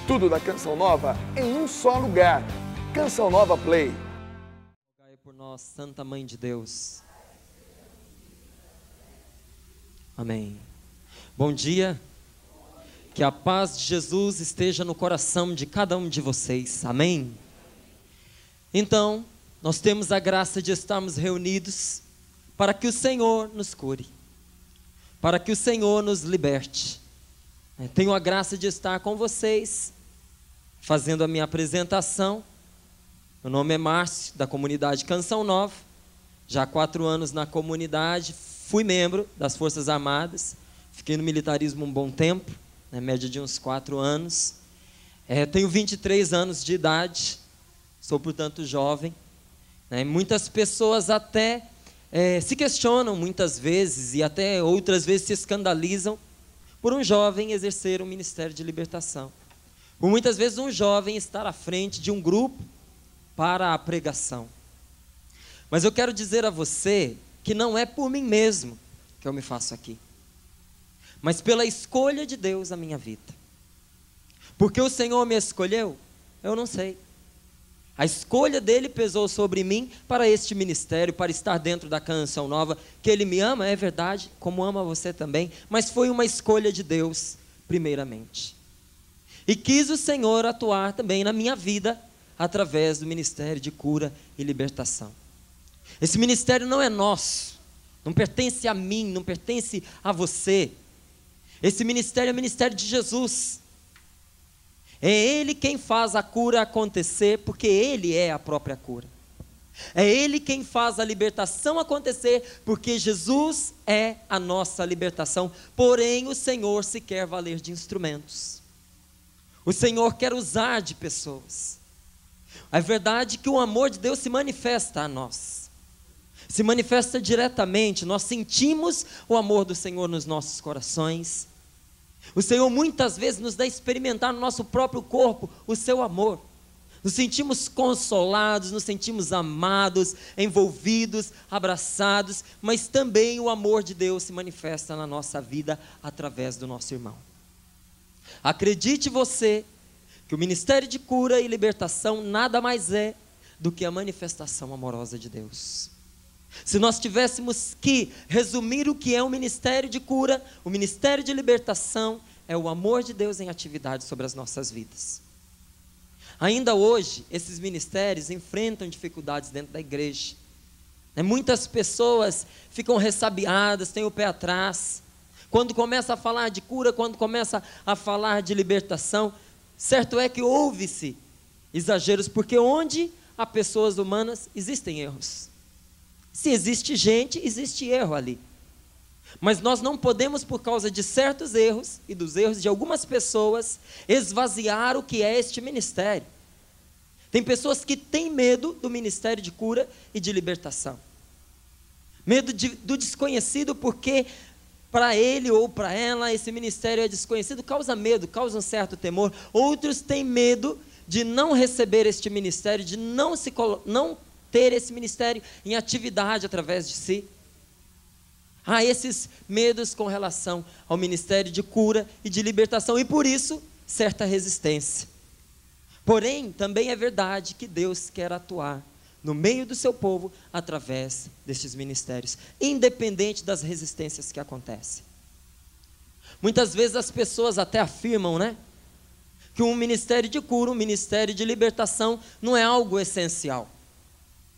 Tudo da Canção Nova em um só lugar. Canção Nova Play. Rogai por nós, Santa Mãe de Deus. Amém. Bom dia. Que a paz de Jesus esteja no coração de cada um de vocês. Amém. Então, nós temos a graça de estarmos reunidos para que o Senhor nos cure, para que o Senhor nos liberte. Tenho a graça de estar com vocês, fazendo a minha apresentação. Meu nome é Márcio, da comunidade Canção Nova. Já há 4 anos na comunidade, fui membro das Forças Armadas, fiquei no militarismo um bom tempo, na média de uns 4 anos. Tenho 23 anos de idade, sou, portanto, jovem. Muitas pessoas até se questionam muitas vezes e até outras vezes se escandalizam por um jovem exercer um ministério de libertação. Por muitas vezes um jovem estar à frente de um grupo para a pregação. Mas eu quero dizer a você que não é por mim mesmo que eu me faço aqui, mas pela escolha de Deus na minha vida. Porque o Senhor me escolheu? Eu não sei. A escolha dele pesou sobre mim para este ministério, para estar dentro da Canção Nova. Que ele me ama, é verdade, como ama você também, mas foi uma escolha de Deus, primeiramente. E quis o Senhor atuar também na minha vida, através do ministério de cura e libertação. Esse ministério não é nosso, não pertence a mim, não pertence a você. Esse ministério é o ministério de Jesus. É Ele quem faz a cura acontecer, porque Ele é a própria cura. É Ele quem faz a libertação acontecer, porque Jesus é a nossa libertação. Porém, o Senhor se quer valer de instrumentos. O Senhor quer usar de pessoas. É verdade que o amor de Deus se manifesta a nós. Se manifesta diretamente, nós sentimos o amor do Senhor nos nossos corações. O Senhor muitas vezes nos dá a experimentar no nosso próprio corpo o seu amor. Nos sentimos consolados, nos sentimos amados, envolvidos, abraçados, mas também o amor de Deus se manifesta na nossa vida através do nosso irmão. Acredite você que o ministério de cura e libertação nada mais é do que a manifestação amorosa de Deus. Se nós tivéssemos que resumir o que é o ministério de cura, o ministério de libertação é o amor de Deus em atividade sobre as nossas vidas. Ainda hoje, esses ministérios enfrentam dificuldades dentro da igreja. Muitas pessoas ficam ressabiadas, têm o pé atrás. Quando começa a falar de cura, quando começa a falar de libertação, certo é que ouve-se exageros, porque onde há pessoas humanas, existem erros. Se existe gente, existe erro ali. Mas nós não podemos, por causa de certos erros e dos erros de algumas pessoas, esvaziar o que é este ministério. Tem pessoas que têm medo do ministério de cura e de libertação. Medo do desconhecido, porque para ele ou para ela esse ministério é desconhecido, causa medo, causa um certo temor. Outros têm medo de não receber este ministério, de não ter esse ministério em atividade através de si. Há esses medos com relação ao ministério de cura e de libertação, e por isso, certa resistência. Porém, também é verdade que Deus quer atuar no meio do seu povo através destes ministérios, independente das resistências que acontecem. Muitas vezes as pessoas até afirmam, que um ministério de cura, um ministério de libertação não é algo essencial.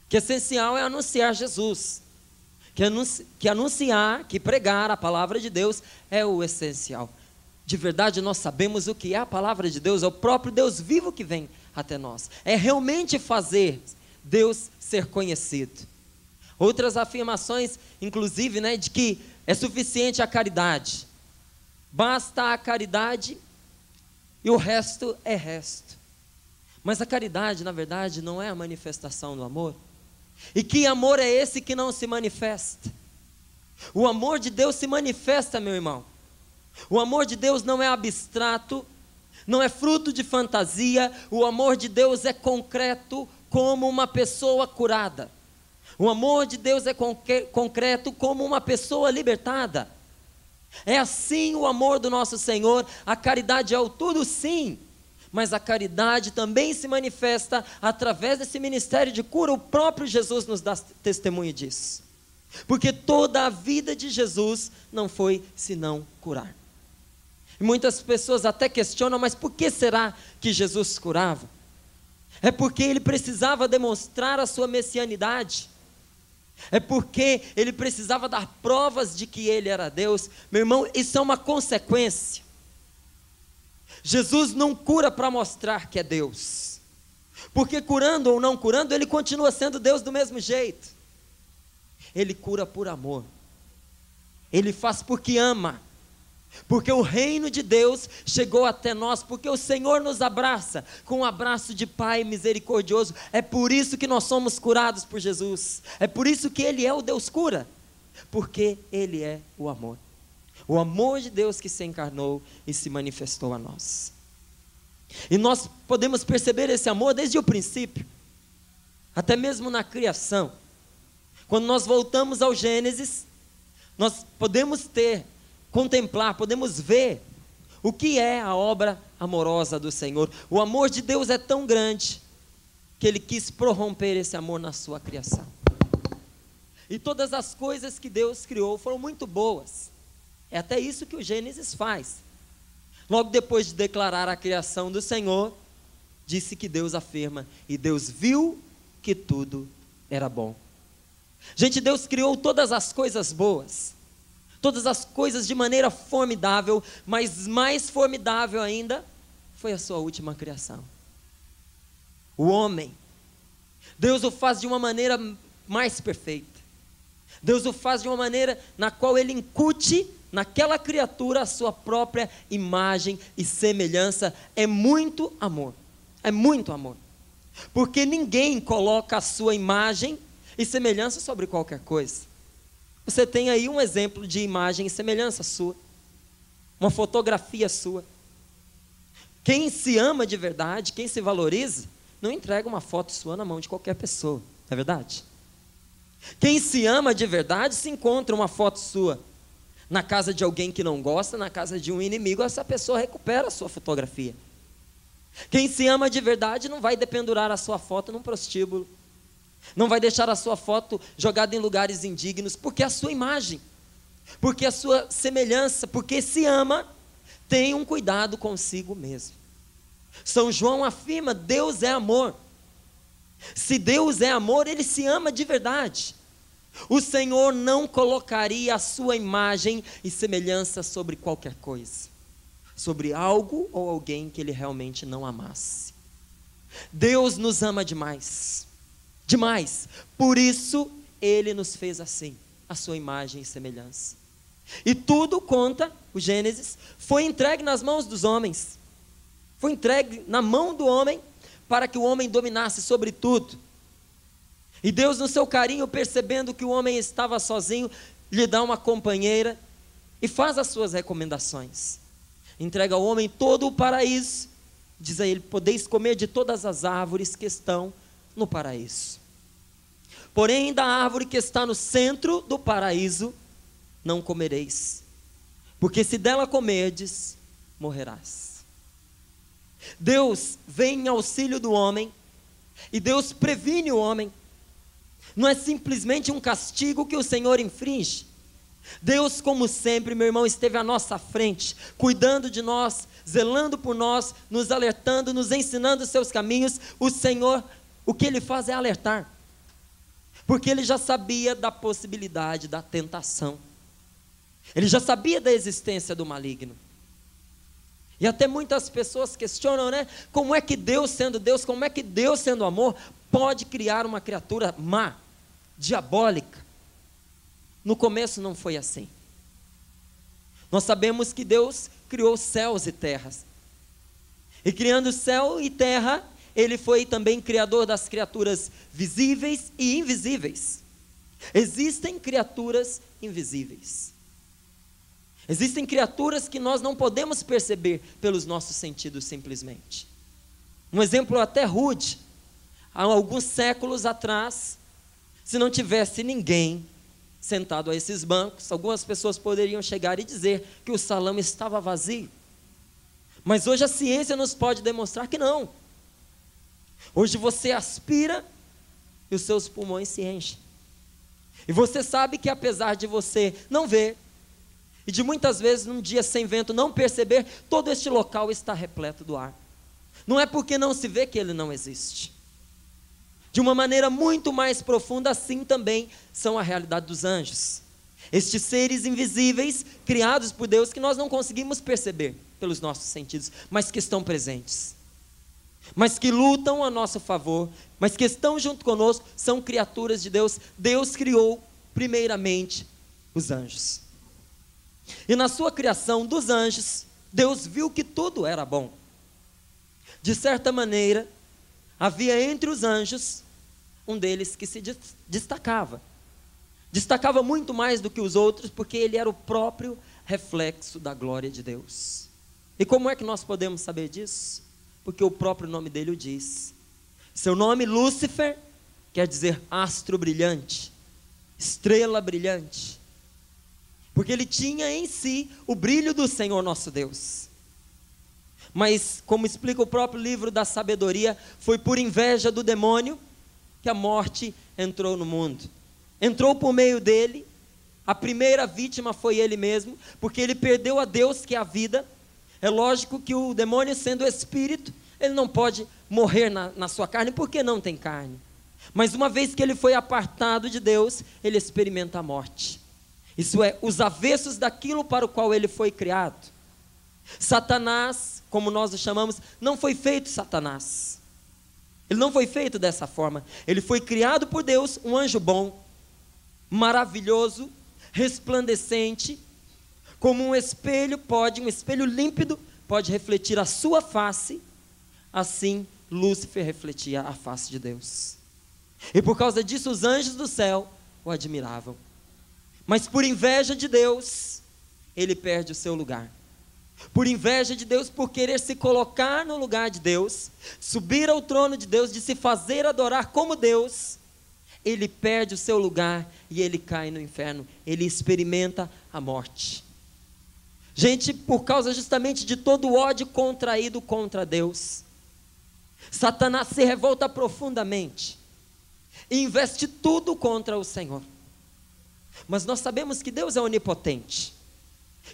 Que essencial é anunciar Jesus, que pregar a palavra de Deus é o essencial. De verdade nós sabemos o que é a palavra de Deus, é o próprio Deus vivo que vem até nós, é realmente fazer Deus ser conhecido. Outras afirmações, inclusive, de que é suficiente a caridade, basta a caridade e o resto é resto. Mas a caridade, na verdade, não é a manifestação do amor. E que amor é esse que não se manifesta? O amor de Deus se manifesta, meu irmão. O amor de Deus não é abstrato, não é fruto de fantasia. O amor de Deus é concreto como uma pessoa curada. O amor de Deus é concreto como uma pessoa libertada. É assim o amor do nosso Senhor. A caridade é o tudo sim, Mas a caridade também se manifesta através desse ministério de cura. O próprio Jesus nos dá testemunho disso. Porque toda a vida de Jesus não foi senão curar. E muitas pessoas até questionam, mas por que será que Jesus curava? É porque ele precisava demonstrar a sua messianidade. É porque ele precisava dar provas de que ele era Deus. Meu irmão, isso é uma consequência. Jesus não cura para mostrar que é Deus. Porque curando ou não curando, ele continua sendo Deus do mesmo jeito. Ele cura por amor. Ele faz porque ama. Porque o reino de Deus chegou até nós, porque o Senhor nos abraça com um abraço de Pai misericordioso. É por isso que nós somos curados por Jesus. É por isso que Ele é o Deus cura, porque Ele é o amor. O amor de Deus que se encarnou e se manifestou a nós. E nós podemos perceber esse amor desde o princípio, até mesmo na criação. Quando nós voltamos ao Gênesis, nós podemos contemplar, podemos ver o que é a obra amorosa do Senhor. O amor de Deus é tão grande que Ele quis prorromper esse amor na sua criação. E todas as coisas que Deus criou foram muito boas. É até isso que o Gênesis faz. Logo depois de declarar a criação do Senhor, disse que Deus afirma: e Deus viu que tudo era bom. Gente, Deus criou todas as coisas boas, todas as coisas de maneira formidável, mas mais formidável ainda foi a sua última criação. O homem, Deus o faz de uma maneira mais perfeita. Deus o faz de uma maneira na qual Ele incute naquela criatura a sua própria imagem e semelhança. É muito amor, é muito amor. Porque ninguém coloca a sua imagem e semelhança sobre qualquer coisa. Você tem aí um exemplo de imagem e semelhança sua, uma fotografia sua. Quem se ama de verdade, quem se valoriza, não entrega uma foto sua na mão de qualquer pessoa, não é verdade? Quem se ama de verdade, se encontra uma foto sua na casa de alguém que não gosta, na casa de um inimigo, essa pessoa recupera a sua fotografia. Quem se ama de verdade não vai dependurar a sua foto num prostíbulo, não vai deixar a sua foto jogada em lugares indignos, porque a sua imagem, porque a sua semelhança, porque se ama, tem um cuidado consigo mesmo. São João afirma: Deus é amor. Se Deus é amor, Ele se ama de verdade. O Senhor não colocaria a sua imagem e semelhança sobre qualquer coisa, sobre algo ou alguém que Ele realmente não amasse. Deus nos ama demais, demais. Por isso Ele nos fez assim, a sua imagem e semelhança. E tudo, conta o Gênesis, foi entregue nas mãos dos homens. Foi entregue na mão do homem, para que o homem dominasse sobre tudo. E Deus, no seu carinho, percebendo que o homem estava sozinho, lhe dá uma companheira e faz as suas recomendações. Entrega ao homem todo o paraíso, diz a ele: podeis comer de todas as árvores que estão no paraíso. Porém, da árvore que está no centro do paraíso, não comereis, porque se dela comerdes, morrerás. Deus vem em auxílio do homem, e Deus previne o homem. Não é simplesmente um castigo que o Senhor infringe. Deus, como sempre, meu irmão, esteve à nossa frente, cuidando de nós, zelando por nós, nos alertando, nos ensinando os seus caminhos. O Senhor, o que Ele faz é alertar, porque Ele já sabia da possibilidade da tentação, Ele já sabia da existência do maligno. E até muitas pessoas questionam, né? Como é que Deus, sendo Deus, como é que Deus, sendo amor, pode criar uma criatura má, diabólica? No começo não foi assim. Nós sabemos que Deus criou céus e terras. E criando céu e terra, Ele foi também criador das criaturas visíveis e invisíveis. Existem criaturas invisíveis. Existem criaturas que nós não podemos perceber pelos nossos sentidos simplesmente. Um exemplo até rude: há alguns séculos atrás, se não tivesse ninguém sentado a esses bancos, algumas pessoas poderiam chegar e dizer que o salão estava vazio. Mas hoje a ciência nos pode demonstrar que não. Hoje você aspira e os seus pulmões se enchem. E você sabe que apesar de você não ver, e de muitas vezes num dia sem vento não perceber, todo este local está repleto do ar. Não é porque não se vê que ele não existe. De uma maneira muito mais profunda, assim também são a realidade dos anjos. Estes seres invisíveis, criados por Deus, que nós não conseguimos perceber pelos nossos sentidos, mas que estão presentes, mas que lutam a nosso favor, mas que estão junto conosco, são criaturas de Deus. Deus criou primeiramente os anjos. E na sua criação dos anjos, Deus viu que tudo era bom. De certa maneira, havia entre os anjos um deles que se destacava. Destacava muito mais do que os outros, porque ele era o próprio reflexo da glória de Deus. E como é que nós podemos saber disso? Porque o próprio nome dele o diz. Seu nome, Lúcifer, quer dizer astro brilhante, estrela brilhante. Porque ele tinha em si o brilho do Senhor nosso Deus. Mas, como explica o próprio livro da sabedoria, foi por inveja do demônio que a morte entrou no mundo. Entrou por meio dele, a primeira vítima foi ele mesmo, porque ele perdeu a Deus, que é a vida. É lógico que o demônio, sendo espírito, ele não pode morrer na sua carne, porque não tem carne. Mas uma vez que ele foi apartado de Deus, ele experimenta a morte. Isso é, os avessos daquilo para o qual ele foi criado. Satanás, como nós o chamamos, não foi feito Satanás. Ele não foi feito dessa forma. Ele foi criado por Deus, um anjo bom, maravilhoso, resplandecente, como um espelho límpido, pode refletir a sua face. Assim, Lúcifer refletia a face de Deus. E por causa disso, os anjos do céu o admiravam. Mas por inveja de Deus, ele perde o seu lugar. Por inveja de Deus, por querer se colocar no lugar de Deus, subir ao trono de Deus, de se fazer adorar como Deus, ele perde o seu lugar e ele cai no inferno. Ele experimenta a morte. Gente, por causa justamente de todo o ódio contraído contra Deus, Satanás se revolta profundamente e investe tudo contra o Senhor. Mas nós sabemos que Deus é onipotente,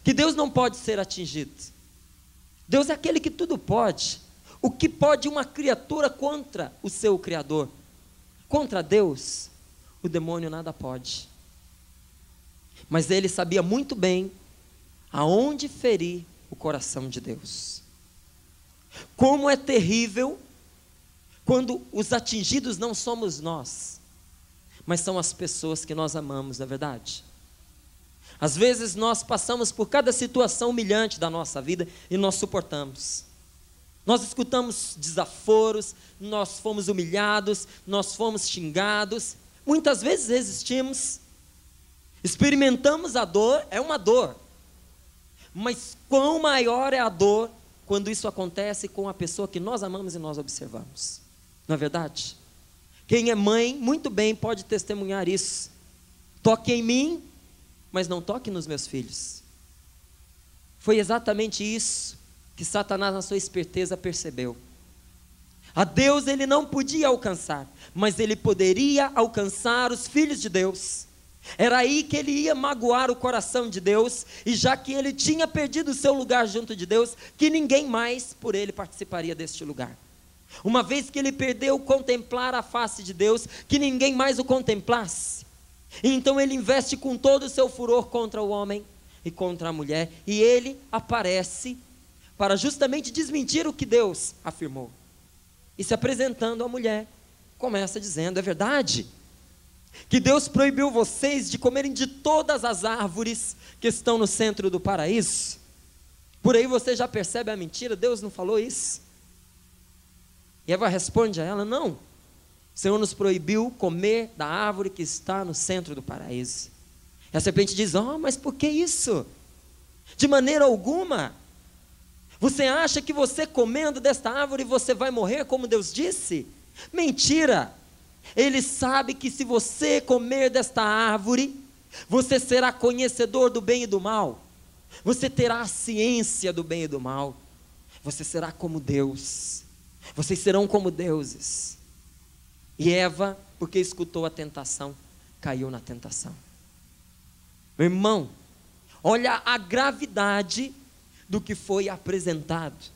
que Deus não pode ser atingido. Deus é aquele que tudo pode. O que pode uma criatura contra o seu Criador? Contra Deus, o demônio nada pode. Mas ele sabia muito bem aonde ferir o coração de Deus. Como é terrível quando os atingidos não somos nós, mas são as pessoas que nós amamos, não é verdade? Às vezes nós passamos por cada situação humilhante da nossa vida e nós suportamos. Nós escutamos desaforos, nós fomos humilhados, nós fomos xingados, muitas vezes resistimos, experimentamos a dor, é uma dor, mas quão maior é a dor quando isso acontece com a pessoa que nós amamos e nós observamos, não é verdade? Quem é mãe, muito bem pode testemunhar isso. Toque em mim, mas não toque nos meus filhos. Foi exatamente isso que Satanás, na sua esperteza, percebeu. A Deus ele não podia alcançar, mas ele poderia alcançar os filhos de Deus. Era aí que ele ia magoar o coração de Deus, e já que ele tinha perdido o seu lugar junto de Deus, que ninguém mais por ele participaria deste lugar. Uma vez que ele perdeu contemplar a face de Deus, que ninguém mais o contemplasse. E então ele investe com todo o seu furor contra o homem e contra a mulher, e ele aparece para justamente desmentir o que Deus afirmou. E se apresentando à mulher, começa dizendo: é verdade que Deus proibiu vocês de comerem de todas as árvores que estão no centro do paraíso? Por aí você já percebe a mentira, Deus não falou isso. E Eva responde a ela: não, o Senhor nos proibiu comer da árvore que está no centro do paraíso. E a serpente diz: mas por que isso? De maneira alguma. Você acha que você comendo desta árvore você vai morrer como Deus disse? Mentira! Ele sabe que se você comer desta árvore, você será conhecedor do bem e do mal. Você terá a ciência do bem e do mal. você será como Deus, vocês serão como deuses. E Eva, porque escutou a tentação, caiu na tentação. Meu irmão, olha a gravidade do que foi apresentado.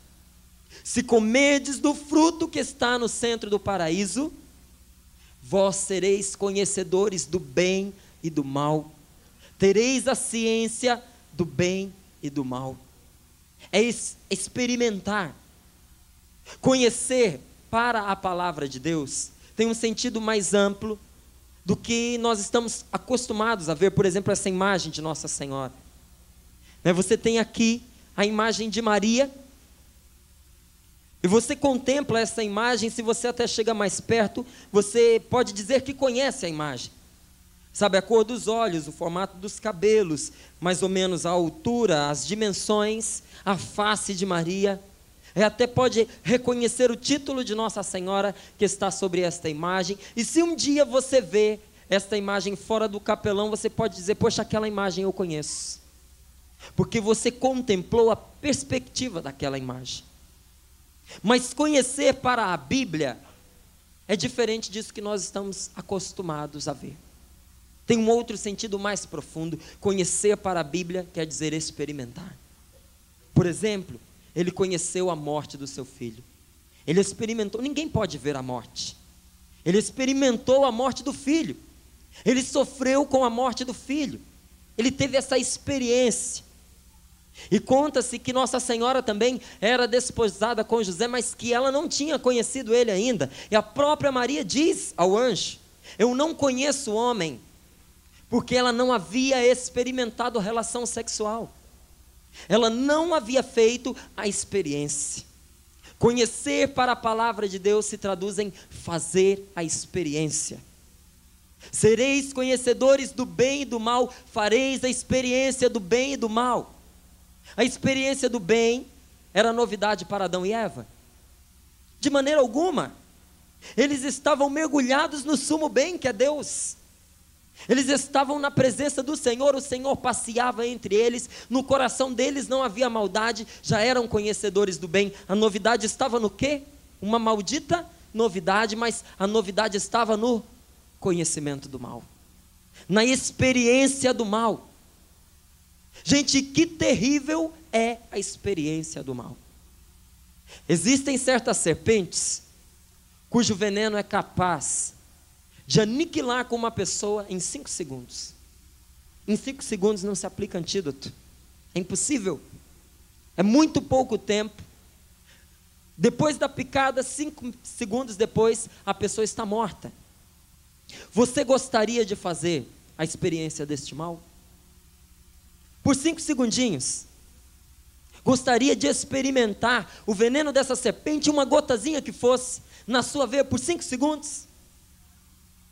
Se comerdes do fruto que está no centro do paraíso, vós sereis conhecedores do bem e do mal, tereis a ciência do bem e do mal. É experimentar. Conhecer para a palavra de Deus tem um sentido mais amplo do que nós estamos acostumados a ver, por exemplo, essa imagem de Nossa Senhora. Você tem aqui a imagem de Maria, e você contempla essa imagem. Se você até chega mais perto, você pode dizer que conhece a imagem. Sabe a cor dos olhos, o formato dos cabelos, mais ou menos a altura, as dimensões, a face de Maria. Até pode reconhecer o título de Nossa Senhora que está sobre esta imagem. E se um dia você vê esta imagem fora do capelão, você pode dizer: poxa, aquela imagem eu conheço. Porque você contemplou a perspectiva daquela imagem. Mas conhecer para a Bíblia é diferente disso que nós estamos acostumados a ver. Tem um outro sentido mais profundo. Conhecer para a Bíblia quer dizer experimentar. Por exemplo, ele conheceu a morte do seu filho. Ele experimentou, ninguém pode ver a morte. Ele experimentou a morte do filho. Ele sofreu com a morte do filho. Ele teve essa experiência. E conta-se que Nossa Senhora também era desposada com José, mas que ela não tinha conhecido ele ainda. E a própria Maria diz ao anjo: eu não conheço o homem, porque ela não havia experimentado relação sexual. Ela não havia feito a experiência. Conhecer para a palavra de Deus se traduz em fazer a experiência. Sereis conhecedores do bem e do mal, fareis a experiência do bem e do mal. A experiência do bem era novidade para Adão e Eva? De maneira alguma. Eles estavam mergulhados no sumo bem, que é Deus. Eles estavam na presença do Senhor, o Senhor passeava entre eles, no coração deles não havia maldade, já eram conhecedores do bem. A novidade estava no quê? Uma maldita novidade, mas a novidade estava no conhecimento do mal, na experiência do mal. Gente, que terrível é a experiência do mal. Existem certas serpentes cujo veneno é capaz de aniquilar com uma pessoa em 5 segundos. Em 5 segundos não se aplica antídoto. É impossível. É muito pouco tempo. Depois da picada, 5 segundos depois, a pessoa está morta. Você gostaria de fazer a experiência deste mal? Por 5 segundinhos. Gostaria de experimentar o veneno dessa serpente, uma gotazinha que fosse, na sua veia por 5 segundos?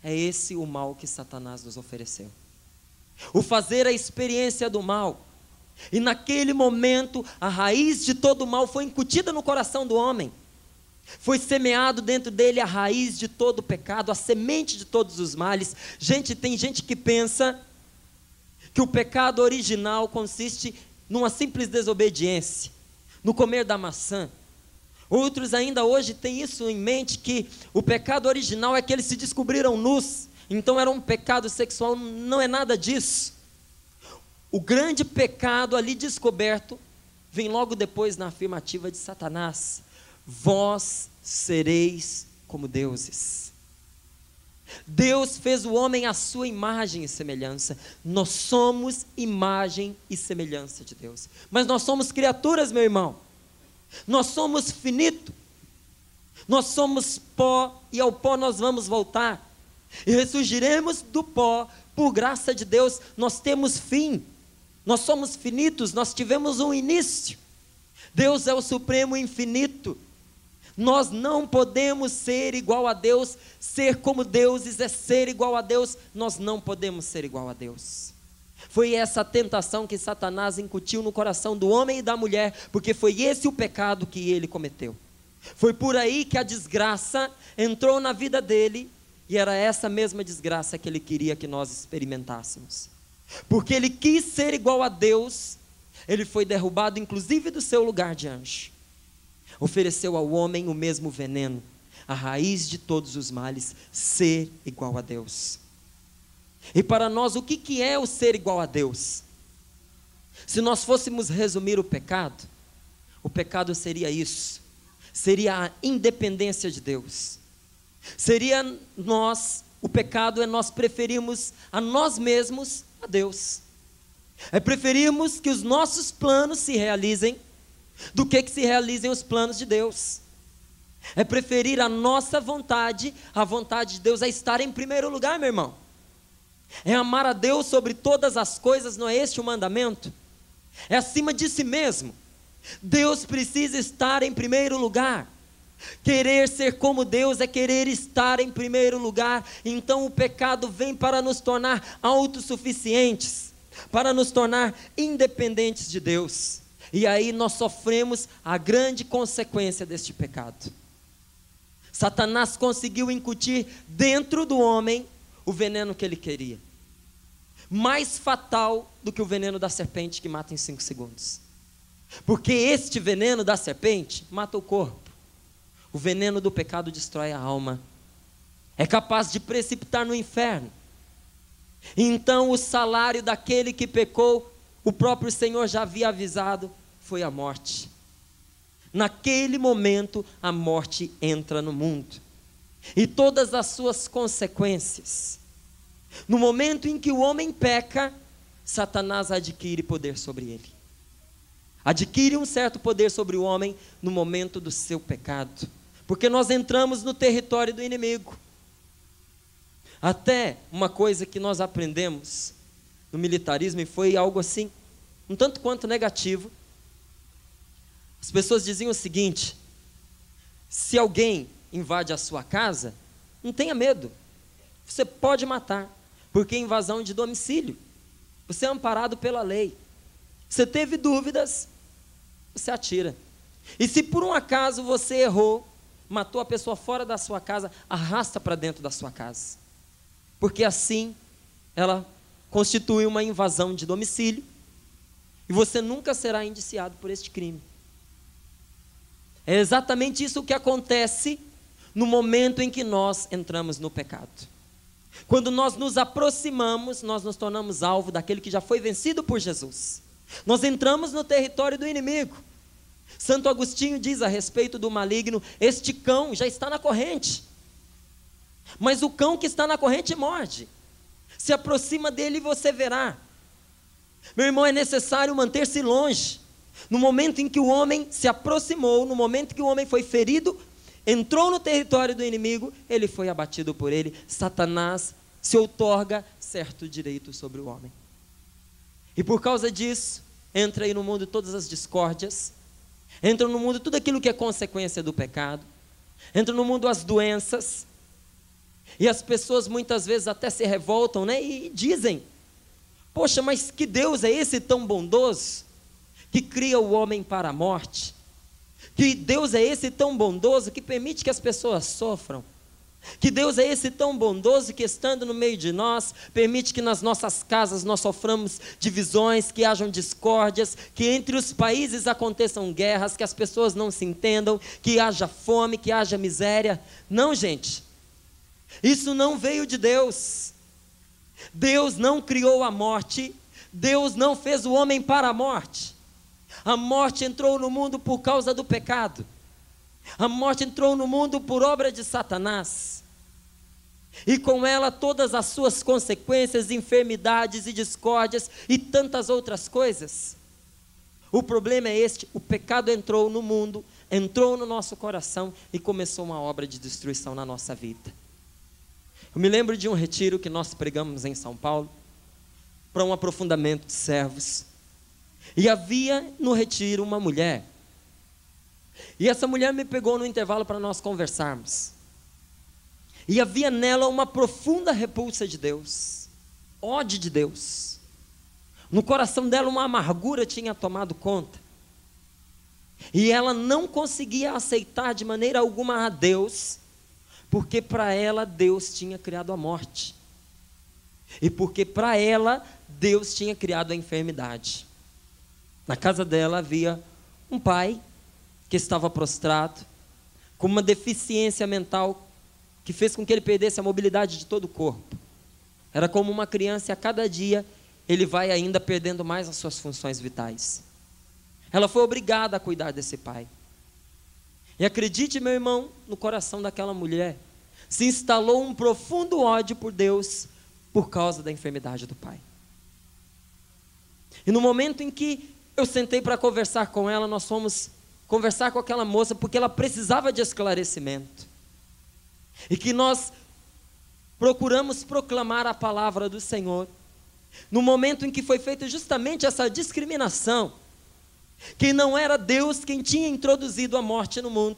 É esse o mal que Satanás nos ofereceu. O fazer a experiência do mal. E naquele momento, a raiz de todo o mal foi incutida no coração do homem. Foi semeado dentro dele a raiz de todo o pecado, a semente de todos os males. Gente, tem gente que pensa que o pecado original consiste numa simples desobediência, no comer da maçã. Outros ainda hoje têm isso em mente, que o pecado original é que eles se descobriram nus, então era um pecado sexual. Não é nada disso. O grande pecado ali descoberto vem logo depois na afirmativa de Satanás: vós sereis como deuses. Deus fez o homem à sua imagem e semelhança. Nós somos imagem e semelhança de Deus. Mas nós somos criaturas, meu irmão. Nós somos finito. Nós somos pó, e ao pó nós vamos voltar. E ressurgiremos do pó, por graça de Deus. Nós temos fim. Nós somos finitos, nós tivemos um início. Deus é o supremo infinito. Nós não podemos ser igual a Deus. Ser como deuses é ser igual a Deus. Nós não podemos ser igual a Deus. Foi essa tentação que Satanás incutiu no coração do homem e da mulher, porque foi esse o pecado que ele cometeu. Foi por aí que a desgraça entrou na vida dele, e era essa mesma desgraça que ele queria que nós experimentássemos. Porque ele quis ser igual a Deus, ele foi derrubado inclusive do seu lugar de anjo. ofereceu ao homem o mesmo veneno, a raiz de todos os males, ser igual a Deus. E para nós, o que é o ser igual a Deus? Se nós fôssemos resumir o pecado seria isso, seria a independência de Deus, o pecado é nós preferirmos a nós mesmos a Deus, é preferirmos que os nossos planos se realizem, do que se realizem os planos de Deus, é preferir a nossa vontade, a vontade de Deus é estar em primeiro lugar, meu irmão, é amar a Deus sobre todas as coisas, não é este o mandamento? É acima de si mesmo, Deus precisa estar em primeiro lugar, querer ser como Deus é querer estar em primeiro lugar. Então o pecado vem para nos tornar autossuficientes, para nos tornar independentes de Deus, e aí nós sofremos a grande consequência deste pecado. Satanás conseguiu incutir dentro do homem o veneno que ele queria, mais fatal do que o veneno da serpente que mata em 5 segundos, porque este veneno da serpente mata o corpo, o veneno do pecado destrói a alma, é capaz de precipitar no inferno. Então o salário daquele que pecou, o próprio Senhor já havia avisado, foi a morte. Naquele momento a morte entra no mundo, e todas as suas consequências. No momento em que o homem peca, Satanás adquire poder sobre ele, adquire um certo poder sobre o homem no momento do seu pecado, porque nós entramos no território do inimigo. Até uma coisa que nós aprendemos no militarismo, e foi algo assim, um tanto quanto negativo. As pessoas diziam o seguinte: se alguém invade a sua casa, não tenha medo, você pode matar, porque é invasão de domicílio, você é amparado pela lei. Você teve dúvidas, você atira. E se por um acaso você errou, matou a pessoa fora da sua casa, arrasta para dentro da sua casa, porque assim ela constitui uma invasão de domicílio, e você nunca será indiciado por este crime. É exatamente isso que acontece no momento em que nós entramos no pecado. Quando nós nos aproximamos, nós nos tornamos alvo daquele que já foi vencido por Jesus. Nós entramos no território do inimigo. Santo Agostinho diz a respeito do maligno: este cão já está na corrente, mas o cão que está na corrente morde. Se aproxima dele e você verá. Meu irmão, é necessário manter-se longe. No momento em que o homem se aproximou, no momento em que o homem foi ferido, entrou no território do inimigo, ele foi abatido por ele. Satanás se outorga certo direito sobre o homem. E por causa disso, entra aí no mundo todas as discórdias, entra no mundo tudo aquilo que é consequência do pecado, entra no mundo as doenças, e as pessoas muitas vezes até se revoltam, né? E dizem: poxa, mas que Deus é esse tão bondoso, que cria o homem para a morte? Que Deus é esse tão bondoso que permite que as pessoas sofram? Que Deus é esse tão bondoso que, estando no meio de nós, permite que nas nossas casas nós soframos divisões, que hajam discórdias, que entre os países aconteçam guerras, que as pessoas não se entendam, que haja fome, que haja miséria? Não, gente, isso não veio de Deus. Deus não criou a morte, Deus não fez o homem para a morte. A morte entrou no mundo por causa do pecado. A morte entrou no mundo por obra de Satanás. E com ela todas as suas consequências, enfermidades e discórdias e tantas outras coisas. O problema é este: o pecado entrou no mundo, entrou no nosso coração e começou uma obra de destruição na nossa vida. Eu me lembro de um retiro que nós pregamos em São Paulo, para um aprofundamento de servos. E havia no retiro uma mulher, e essa mulher me pegou no intervalo para nós conversarmos, e havia nela uma profunda repulsa de Deus, ódio de Deus, no coração dela uma amargura tinha tomado conta, e ela não conseguia aceitar de maneira alguma a Deus, porque para ela Deus tinha criado a morte, e porque para ela Deus tinha criado a enfermidade. Na casa dela havia um pai que estava prostrado, com uma deficiência mental que fez com que ele perdesse a mobilidade de todo o corpo. Era como uma criança e a cada dia ele vai ainda perdendo mais as suas funções vitais. Ela foi obrigada a cuidar desse pai. E acredite, meu irmão, no coração daquela mulher se instalou um profundo ódio por Deus por causa da enfermidade do pai. E no momento em que eu sentei para conversar com ela, nós fomos conversar com aquela moça porque ela precisava de esclarecimento. E que nós procuramos proclamar a palavra do Senhor no momento em que foi feita justamente essa discriminação, que não era Deus quem tinha introduzido a morte no mundo,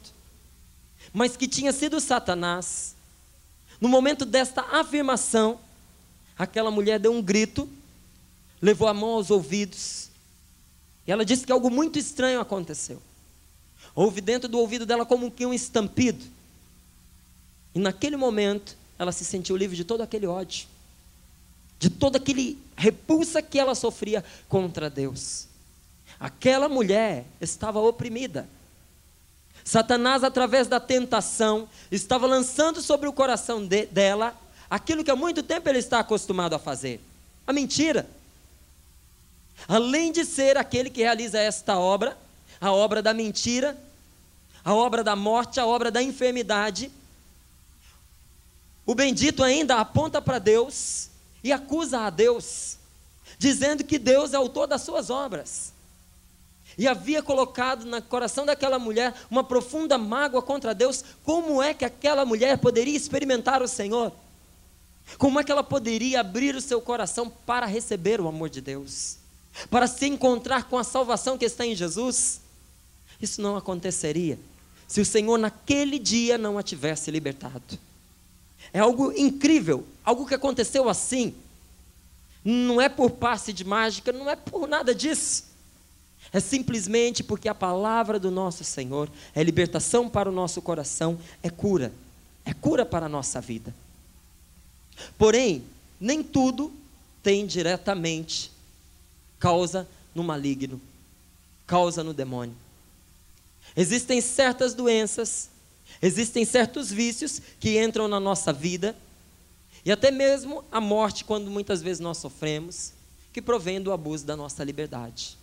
mas que tinha sido Satanás. No momento desta afirmação, aquela mulher deu um grito, levou a mão aos ouvidos, e ela disse que algo muito estranho aconteceu. Houve dentro do ouvido dela como que um estampido, e naquele momento ela se sentiu livre de todo aquele ódio, de toda aquele repulsa que ela sofria contra Deus. Aquela mulher estava oprimida. Satanás, através da tentação, estava lançando sobre o coração dela aquilo que há muito tempo ele está acostumado a fazer: a mentira. Além de ser aquele que realiza esta obra, a obra da mentira, a obra da morte, a obra da enfermidade, o bendito ainda aponta para Deus e acusa a Deus, dizendo que Deus é autor das suas obras. E havia colocado no coração daquela mulher uma profunda mágoa contra Deus. Como é que aquela mulher poderia experimentar o Senhor? Como é que ela poderia abrir o seu coração para receber o amor de Deus? Para se encontrar com a salvação que está em Jesus? Isso não aconteceria se o Senhor naquele dia não a tivesse libertado. É algo incrível, algo que aconteceu assim. Não é por passe de mágica, não é por nada disso. É simplesmente porque a palavra do nosso Senhor é libertação para o nosso coração, é cura para a nossa vida. Porém, nem tudo tem diretamente causa no maligno, causa no demônio. Existem certas doenças, existem certos vícios que entram na nossa vida, e até mesmo a morte, quando muitas vezes nós sofremos, que provém do abuso da nossa liberdade.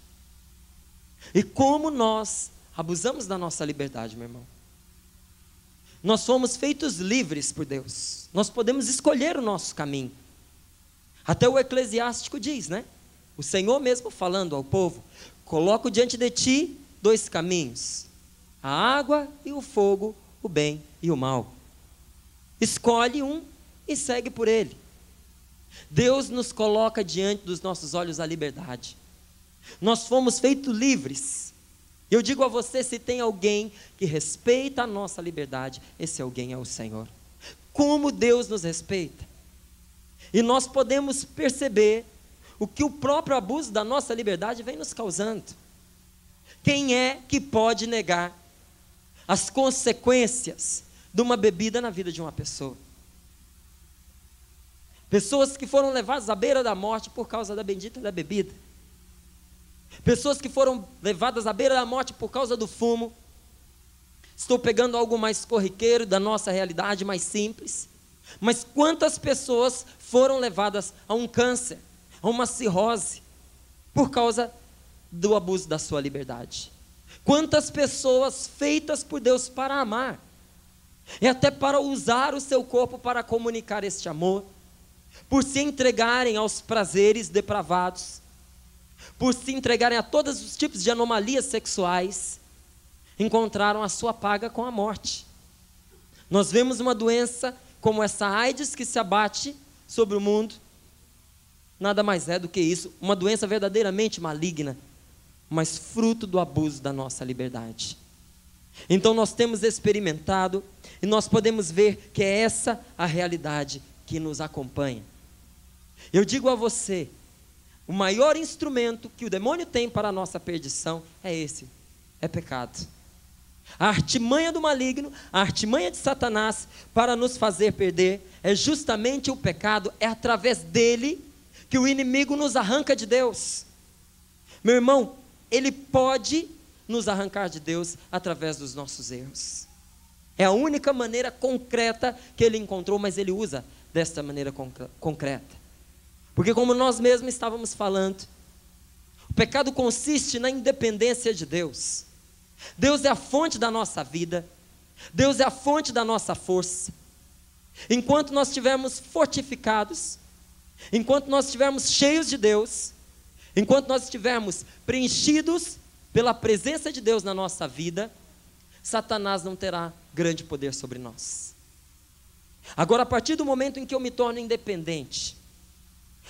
E como nós abusamos da nossa liberdade, meu irmão? Nós fomos feitos livres por Deus. Nós podemos escolher o nosso caminho. Até o Eclesiástico diz, né? O Senhor mesmo falando ao povo: coloco diante de ti 2 caminhos, a água e o fogo, o bem e o mal. Escolhe um e segue por ele. Deus nos coloca diante dos nossos olhos a liberdade. Nós fomos feitos livres. Eu digo a você, se tem alguém que respeita a nossa liberdade, esse alguém é o Senhor. Como Deus nos respeita. E nós podemos perceber o que o próprio abuso da nossa liberdade vem nos causando. Quem é que pode negar as consequências de uma bebida na vida de uma pessoa? Pessoas que foram levadas à beira da morte por causa da bendita da bebida. Pessoas que foram levadas à beira da morte por causa do fumo. Estou pegando algo mais corriqueiro da nossa realidade, mais simples. Mas quantas pessoas foram levadas a um câncer, a uma cirrose, por causa do abuso da sua liberdade? Quantas pessoas feitas por Deus para amar, e até para usar o seu corpo para comunicar este amor, por se entregarem aos prazeres depravados, por se entregarem a todos os tipos de anomalias sexuais, encontraram a sua paga com a morte. Nós vemos uma doença como essa AIDS que se abate sobre o mundo, nada mais é do que isso, uma doença verdadeiramente maligna, mas fruto do abuso da nossa liberdade. Então nós temos experimentado e nós podemos ver que é essa a realidade que nos acompanha. Eu digo a você, o maior instrumento que o demônio tem para a nossa perdição é esse, é pecado. A artimanha do maligno, a artimanha de Satanás para nos fazer perder é justamente o pecado. É através dele que o inimigo nos arranca de Deus. Meu irmão, ele pode nos arrancar de Deus através dos nossos erros. É a única maneira concreta que ele encontrou, mas ele usa desta maneira concreta. Porque como nós mesmos estávamos falando, o pecado consiste na independência de Deus. Deus é a fonte da nossa vida. Deus é a fonte da nossa força. Enquanto nós estivermos fortificados, enquanto nós estivermos cheios de Deus, enquanto nós estivermos preenchidos pela presença de Deus na nossa vida, Satanás não terá grande poder sobre nós. Agora, a partir do momento em que eu me torno independente,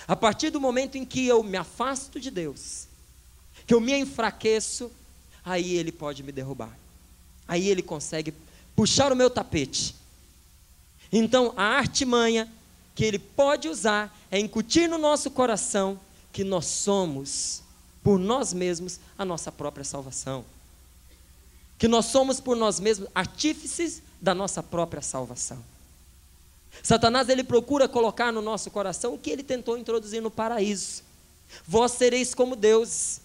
a partir do momento em que eu me afasto de Deus, que eu me enfraqueço, aí ele pode me derrubar. Aí ele consegue puxar o meu tapete. Então, a artimanha que ele pode usar é incutir no nosso coração que nós somos, por nós mesmos, a nossa própria salvação. Que nós somos por nós mesmos artífices da nossa própria salvação. Satanás, ele procura colocar no nosso coração o que ele tentou introduzir no paraíso. Vós sereis como deuses.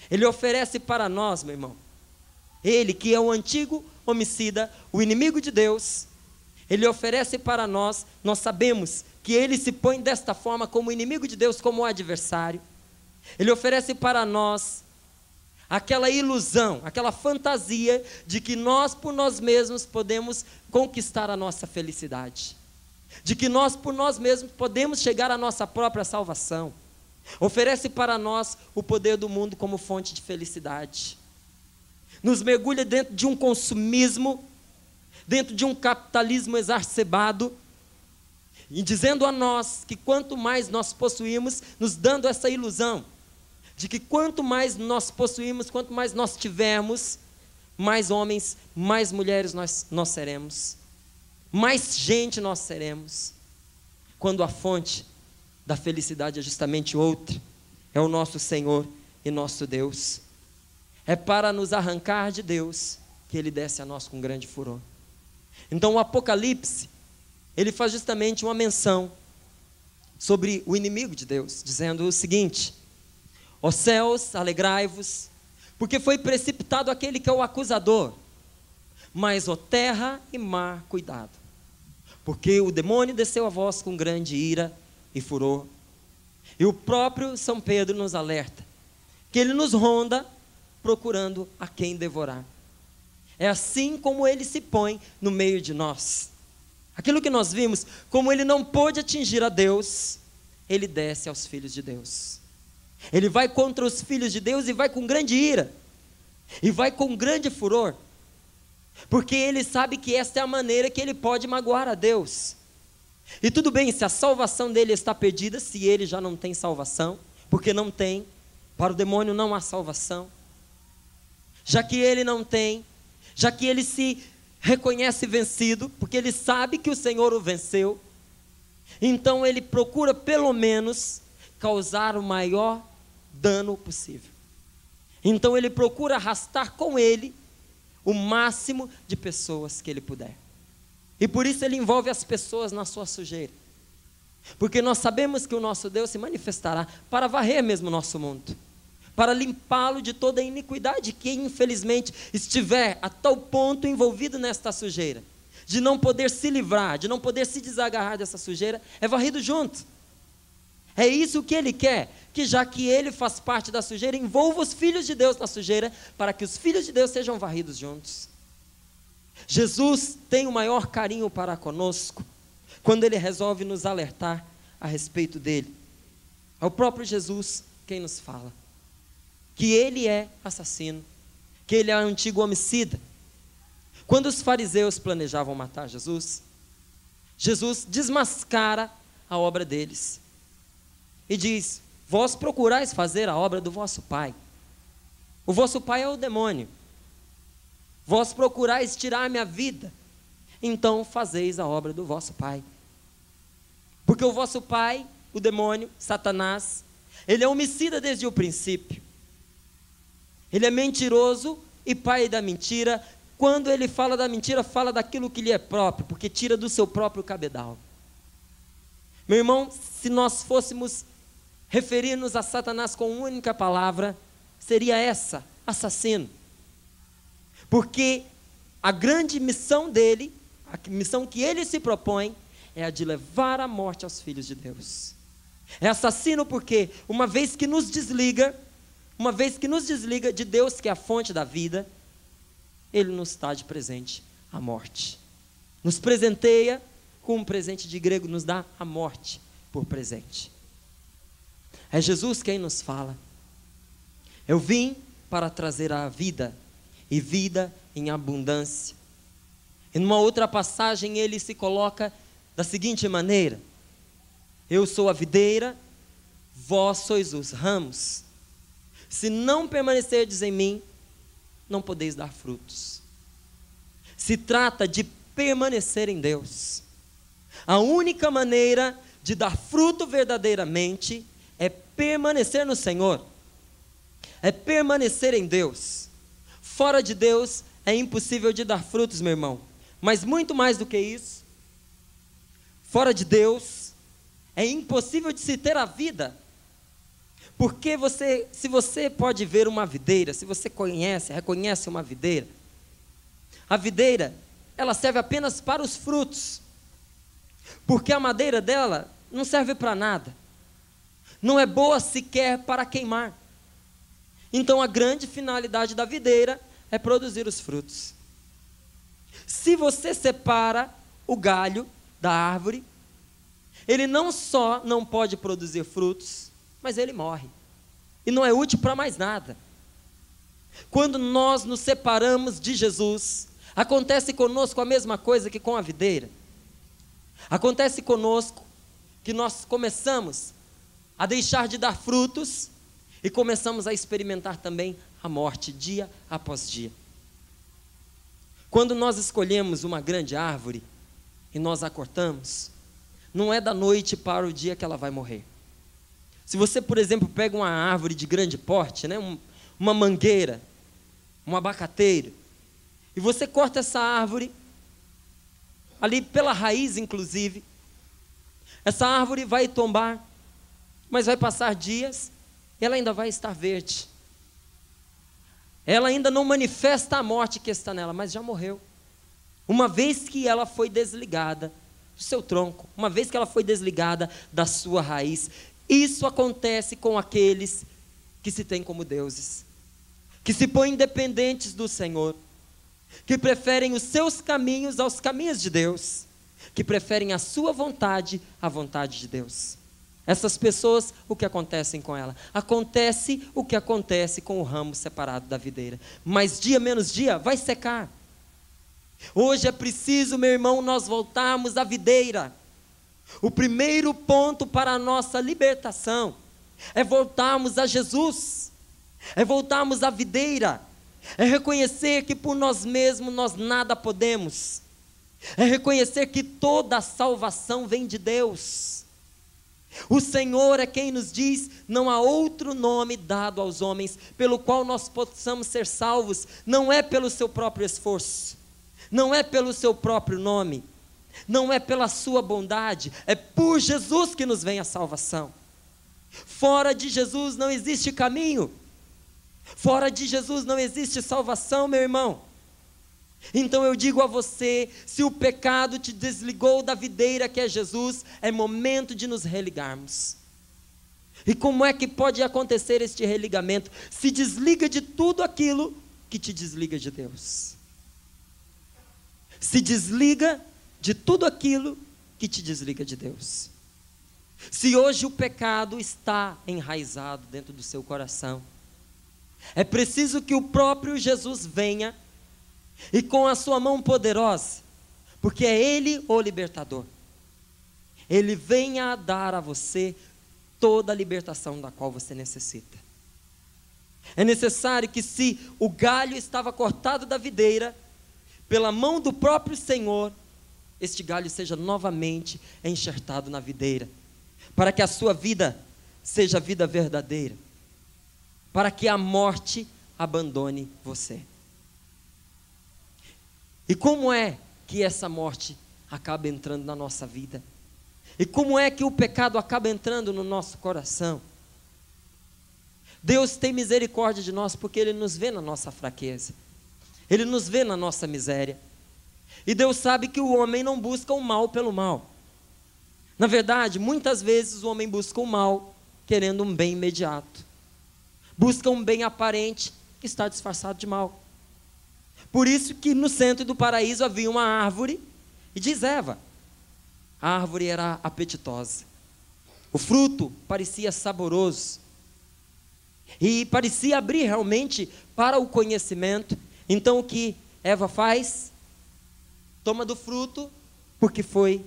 Ele oferece para nós, meu irmão, ele que é o antigo homicida, o inimigo de Deus, ele oferece para nós, nós sabemos que ele se põe desta forma como inimigo de Deus, como adversário. Ele oferece para nós aquela ilusão, aquela fantasia de que nós por nós mesmos podemos conquistar a nossa felicidade, de que nós por nós mesmos podemos chegar à nossa própria salvação. Oferece para nós o poder do mundo como fonte de felicidade. Nos mergulha dentro de um consumismo, dentro de um capitalismo exacerbado, e dizendo a nós que quanto mais nós possuímos, nos dando essa ilusão de que quanto mais nós possuímos, quanto mais nós tivermos, mais homens, mais mulheres nós seremos, mais gente nós seremos, quando a fonte da felicidade é justamente outra, é o nosso Senhor e nosso Deus. É para nos arrancar de Deus que ele desce a nós com grande furor. Então o Apocalipse, ele faz justamente uma menção sobre o inimigo de Deus, dizendo o seguinte: ó céus, alegrai-vos, porque foi precipitado aquele que é o acusador, mas ó terra e mar, cuidado, porque o demônio desceu a vós com grande ira e furor. E o próprio São Pedro nos alerta que ele nos ronda procurando a quem devorar. É assim como ele se põe no meio de nós. Aquilo que nós vimos, como ele não pôde atingir a Deus, ele desce aos filhos de Deus. Ele vai contra os filhos de Deus e vai com grande ira, e vai com grande furor, porque ele sabe que esta é a maneira que ele pode magoar a Deus. E tudo bem, se a salvação dele está perdida, se ele já não tem salvação, porque não tem, para o demônio não há salvação. Já que ele não tem, já que ele se reconhece vencido, porque ele sabe que o Senhor o venceu, então ele procura pelo menos causar o maior dano possível. Então ele procura arrastar com ele o máximo de pessoas que ele puder. E por isso ele envolve as pessoas na sua sujeira. Porque nós sabemos que o nosso Deus se manifestará para varrer mesmo o nosso mundo, para limpá-lo de toda a iniquidade que infelizmente estiver a tal ponto envolvido nesta sujeira, de não poder se livrar, de não poder se desagarrar dessa sujeira, é varrido junto. É isso que ele quer, que já que ele faz parte da sujeira, envolva os filhos de Deus na sujeira, para que os filhos de Deus sejam varridos juntos. Jesus tem o maior carinho para conosco, quando ele resolve nos alertar a respeito dele. É o próprio Jesus quem nos fala que ele é assassino, que ele é antigo homicida. Quando os fariseus planejavam matar Jesus, Jesus desmascara a obra deles e diz: vós procurais fazer a obra do vosso pai. O vosso pai é o demônio. Vós procurais tirar a minha vida, então fazeis a obra do vosso pai. Porque o vosso pai, o demônio, Satanás, ele é homicida desde o princípio. Ele é mentiroso e pai da mentira. Quando ele fala da mentira, fala daquilo que lhe é próprio, porque tira do seu próprio cabedal. Meu irmão, se nós fôssemos referir-nos a Satanás com uma única palavra, seria essa: assassino. Porque a grande missão dele, a missão que ele se propõe, é a de levar a morte aos filhos de Deus. É assassino porque, uma vez que nos desliga de Deus, que é a fonte da vida, ele nos está de presente a morte. Nos presenteia com um presente de grego, nos dá a morte por presente. É Jesus quem nos fala: eu vim para trazer a vida, e vida em abundância. E numa outra passagem ele se coloca da seguinte maneira: eu sou a videira, vós sois os ramos. Se não permanecerdes em mim, não podeis dar frutos. Se trata de permanecer em Deus. A única maneira de dar fruto verdadeiramente é permanecer no Senhor, é permanecer em Deus. Fora de Deus é impossível de dar frutos, meu irmão. Mas muito mais do que isso, fora de Deus é impossível de se ter a vida. Porque se você pode ver uma videira, se você reconhece uma videira, a videira, ela serve apenas para os frutos. Porque a madeira dela não serve para nada. Não é boa sequer para queimar. Então a grande finalidade da videira é produzir os frutos. Se você separa o galho da árvore, ele não só não pode produzir frutos, mas ele morre. E não é útil para mais nada. Quando nós nos separamos de Jesus, acontece conosco a mesma coisa que com a videira. Acontece conosco que nós começamos a deixar de dar frutos e começamos a experimentar também a morte dia após dia. Quando nós escolhemos uma grande árvore e nós a cortamos, não é da noite para o dia que ela vai morrer. Se você, por exemplo, pega uma árvore de grande porte, né, uma mangueira, um abacateiro, e você corta essa árvore, ali pela raiz inclusive, essa árvore vai tombar, mas vai passar dias, e ela ainda vai estar verde. Ela ainda não manifesta a morte que está nela, mas já morreu. Uma vez que ela foi desligada do seu tronco, uma vez que ela foi desligada da sua raiz. Isso acontece com aqueles que se têm como deuses, que se põem independentes do Senhor, que preferem os seus caminhos aos caminhos de Deus, que preferem a sua vontade à vontade de Deus. Essas pessoas, o que acontece com ela? Acontece o que acontece com o ramo separado da videira. Mas dia menos dia vai secar. Hoje é preciso, meu irmão, nós voltarmos à videira. O primeiro ponto para a nossa libertação é voltarmos a Jesus, é voltarmos à videira, é reconhecer que por nós mesmos nós nada podemos, é reconhecer que toda a salvação vem de Deus. O Senhor é quem nos diz: não há outro nome dado aos homens pelo qual nós possamos ser salvos. Não é pelo seu próprio esforço, não é pelo seu próprio nome, não é pela sua bondade, é por Jesus que nos vem a salvação. Fora de Jesus não existe caminho, fora de Jesus não existe salvação, meu irmão. Então eu digo a você, se o pecado te desligou da videira que é Jesus, é momento de nos religarmos. E como é que pode acontecer este religamento? Se desliga de tudo aquilo que te desliga de Deus. Se desliga de tudo aquilo que te desliga de Deus. Se hoje o pecado está enraizado dentro do seu coração, é preciso que o próprio Jesus venha e com a sua mão poderosa, porque é Ele o libertador, Ele venha a dar a você toda a libertação da qual você necessita. É necessário que, se o galho estava cortado da videira, pela mão do próprio Senhor, este galho seja novamente enxertado na videira, para que a sua vida seja vida verdadeira, para que a morte abandone você. E como é que essa morte acaba entrando na nossa vida? E como é que o pecado acaba entrando no nosso coração? Deus tem misericórdia de nós porque Ele nos vê na nossa fraqueza. Ele nos vê na nossa miséria. E Deus sabe que o homem não busca o mal pelo mal. Na verdade, muitas vezes o homem busca o mal querendo um bem imediato. Busca um bem aparente que está disfarçado de mal. Por isso que no centro do paraíso havia uma árvore, e diz Eva, a árvore era apetitosa. O fruto parecia saboroso. E parecia abrir realmente para o conhecimento. Então o que Eva faz? Toma do fruto porque foi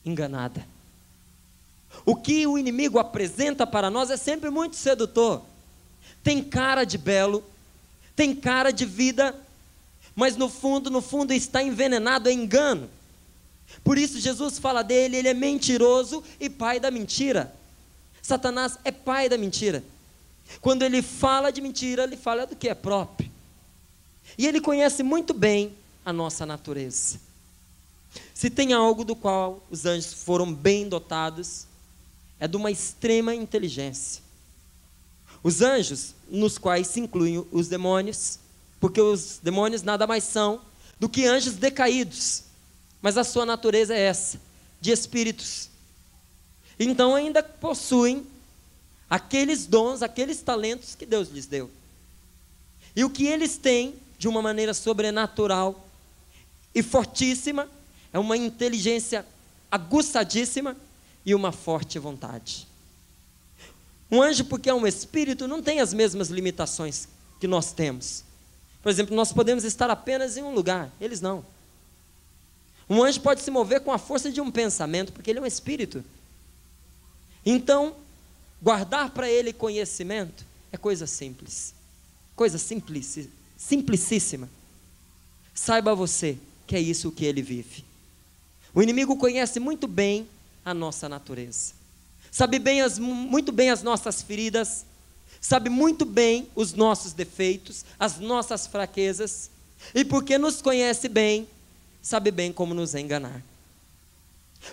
enganada. O que o inimigo apresenta para nós é sempre muito sedutor. Tem cara de belo, tem cara de vida, mas no fundo está envenenado, é engano. Por isso Jesus fala dele, ele é mentiroso e pai da mentira. Satanás é pai da mentira. Quando ele fala de mentira, ele fala do que é próprio. E ele conhece muito bem a nossa natureza. Se tem algo do qual os anjos foram bem dotados, é de uma extrema inteligência. Os anjos, nos quais se incluem os demônios, porque os demônios nada mais são do que anjos decaídos, mas a sua natureza é essa, de espíritos. Então ainda possuem aqueles dons, aqueles talentos que Deus lhes deu. E o que eles têm, de uma maneira sobrenatural e fortíssima, é uma inteligência aguçadíssima e uma forte vontade. Um anjo, porque é um espírito, não tem as mesmas limitações que nós temos. Por exemplo, nós podemos estar apenas em um lugar, eles não. Um anjo pode se mover com a força de um pensamento, porque ele é um espírito. Então, guardar para ele conhecimento é coisa simples. Coisa simplicíssima. Saiba você que é isso que ele vive. O inimigo conhece muito bem a nossa natureza. Sabe muito bem as nossas feridas. Sabe muito bem os nossos defeitos, as nossas fraquezas. E porque nos conhece bem, sabe bem como nos enganar.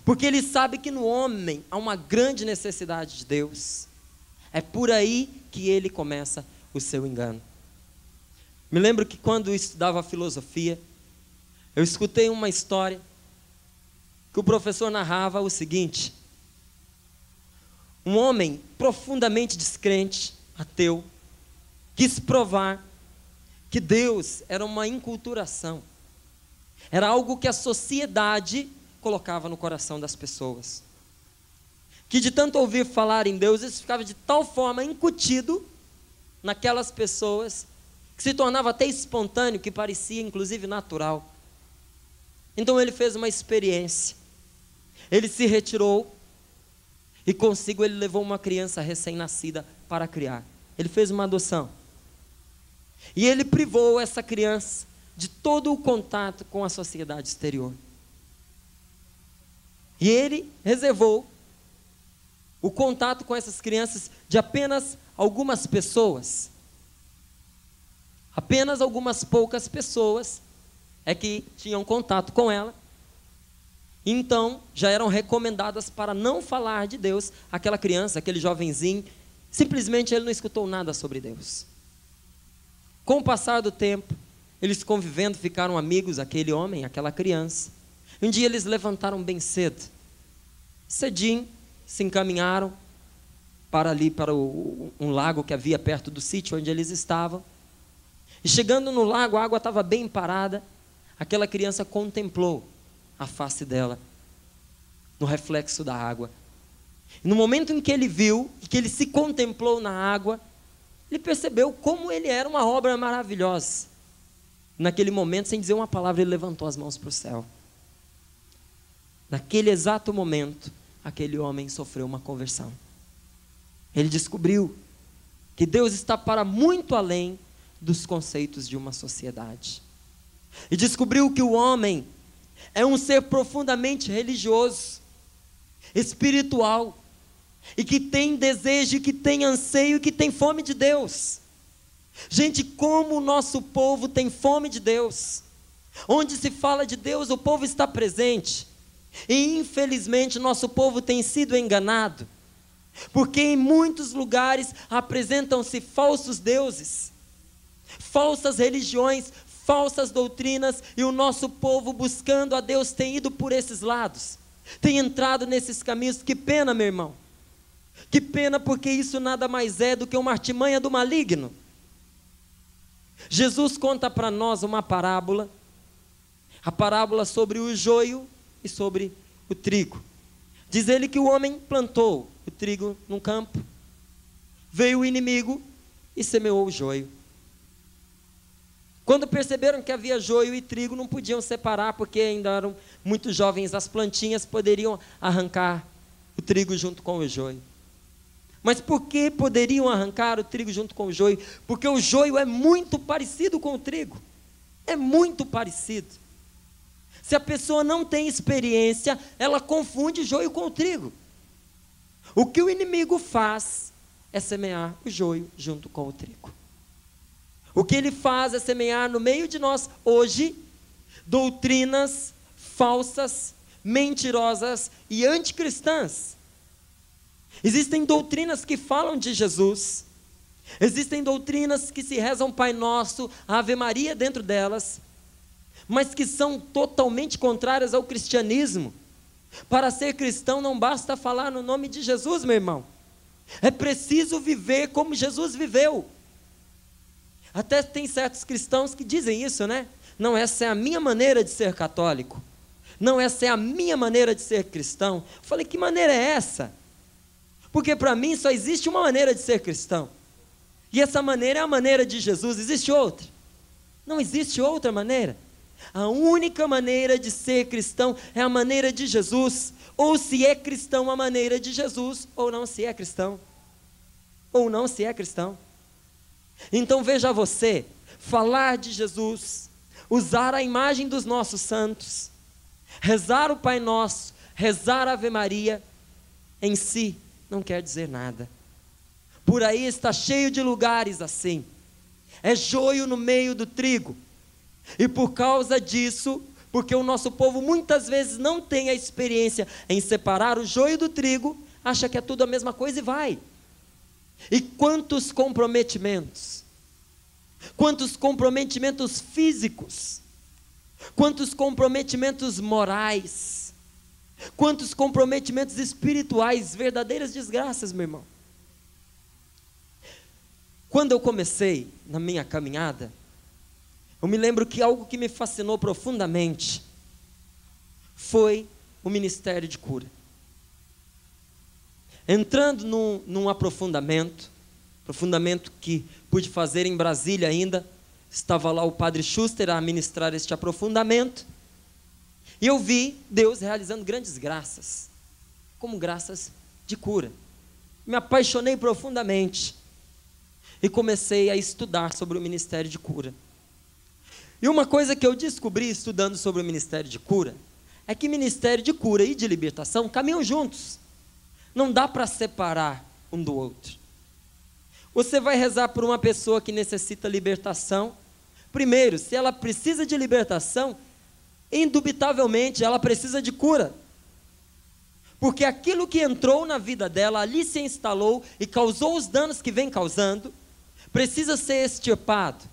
Porque ele sabe que no homem há uma grande necessidade de Deus. É por aí que ele começa o seu engano. Me lembro que quando eu estudava filosofia, eu escutei uma história que o professor narrava o seguinte: um homem profundamente descrente, ateu, quis provar que Deus era uma enculturação, era algo que a sociedade colocava no coração das pessoas, que de tanto ouvir falar em Deus, isso ficava de tal forma incutido naquelas pessoas, que se tornava até espontâneo, que parecia inclusive natural. Então ele fez uma experiência, ele se retirou, e consigo ele levou uma criança recém-nascida para criar. Ele fez uma adoção. E ele privou essa criança de todo o contato com a sociedade exterior. E ele reservou o contato com essas crianças de apenas algumas pessoas. Apenas algumas poucas pessoas é que tinham contato com ela. Então, já eram recomendadas para não falar de Deus. Aquela criança, aquele jovenzinho, simplesmente ele não escutou nada sobre Deus. Com o passar do tempo, eles convivendo, ficaram amigos, aquele homem, aquela criança. Um dia eles levantaram bem cedo. Cedinho, se encaminharam para um lago que havia perto do sítio onde eles estavam. E chegando no lago, a água estava bem parada. Aquela criança contemplou a face dela no reflexo da água. E no momento em que ele viu, que ele se contemplou na água, ele percebeu como ele era uma obra maravilhosa. Naquele momento, sem dizer uma palavra, ele levantou as mãos para o céu. Naquele exato momento, aquele homem sofreu uma conversão. Ele descobriu que Deus está para muito além dos conceitos de uma sociedade. E descobriu que o homem é um ser profundamente religioso, espiritual, e que tem desejo, que tem anseio, e que tem fome de Deus. Gente, como o nosso povo tem fome de Deus. Onde se fala de Deus, o povo está presente. E infelizmente nosso povo tem sido enganado, porque em muitos lugares apresentam-se falsos deuses, falsas religiões, falsas doutrinas, e o nosso povo buscando a Deus tem ido por esses lados, tem entrado nesses caminhos. Que pena, meu irmão, que pena, porque isso nada mais é do que uma artimanha do maligno. Jesus conta para nós uma parábola, a parábola sobre o joio e sobre o trigo. Diz ele que o homem plantou o trigo num campo, veio o inimigo e semeou o joio. Quando perceberam que havia joio e trigo, não podiam separar, porque ainda eram muito jovens as plantinhas, poderiam arrancar o trigo junto com o joio. Mas por que poderiam arrancar o trigo junto com o joio? Porque o joio é muito parecido com o trigo, é muito parecido. Se a pessoa não tem experiência, ela confunde joio com o trigo. O que o inimigo faz é semear o joio junto com o trigo. O que ele faz é semear no meio de nós hoje doutrinas falsas, mentirosas e anticristãs. Existem doutrinas que falam de Jesus, existem doutrinas que se rezam Pai Nosso, Ave Maria dentro delas, mas que são totalmente contrárias ao cristianismo. Para ser cristão não basta falar no nome de Jesus, meu irmão, é preciso viver como Jesus viveu. Até tem certos cristãos que dizem isso, né? Não, essa é a minha maneira de ser católico, não, essa é a minha maneira de ser cristão. Eu falei, que maneira é essa? Porque para mim só existe uma maneira de ser cristão, e essa maneira é a maneira de Jesus. Existe outra? Não existe outra maneira. A única maneira de ser cristão é a maneira de Jesus. Ou se é cristão a maneira de Jesus, ou não se é cristão, ou não se é cristão. Então veja você, falar de Jesus, usar a imagem dos nossos santos, rezar o Pai Nosso, rezar a Ave Maria, em si não quer dizer nada. Por aí está cheio de lugares assim, é joio no meio do trigo, e por causa disso, porque o nosso povo muitas vezes não tem a experiência em separar o joio do trigo, acha que é tudo a mesma coisa e vai. E quantos comprometimentos físicos, quantos comprometimentos morais, quantos comprometimentos espirituais, verdadeiras desgraças, meu irmão. Quando eu comecei na minha caminhada, eu me lembro que algo que me fascinou profundamente foi o ministério de cura. Entrando num aprofundamento que pude fazer em Brasília ainda, estava lá o padre Schuster a ministrar este aprofundamento, e eu vi Deus realizando grandes graças, como graças de cura. Me apaixonei profundamente, e comecei a estudar sobre o ministério de cura. E uma coisa que eu descobri estudando sobre o ministério de cura, é que ministério de cura e de libertação caminham juntos. Não dá para separar um do outro. Você vai rezar por uma pessoa que necessita libertação. Primeiro, se ela precisa de libertação, indubitavelmente ela precisa de cura. Porque aquilo que entrou na vida dela, ali se instalou e causou os danos que vem causando, precisa ser extirpado.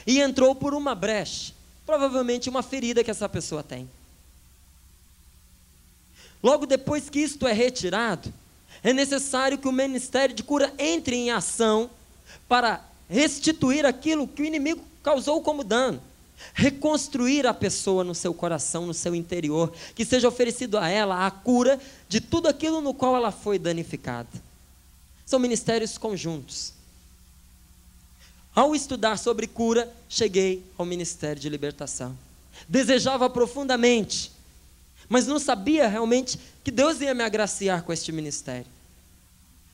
E entrou por uma brecha, provavelmente uma ferida que essa pessoa tem. Logo depois que isto é retirado, é necessário que o ministério de cura entre em ação para restituir aquilo que o inimigo causou como dano, reconstruir a pessoa no seu coração, no seu interior, que seja oferecido a ela a cura de tudo aquilo no qual ela foi danificada. São ministérios conjuntos. Ao estudar sobre cura, cheguei ao ministério de libertação. Desejava profundamente, mas não sabia realmente que Deus ia me agraciar com este ministério.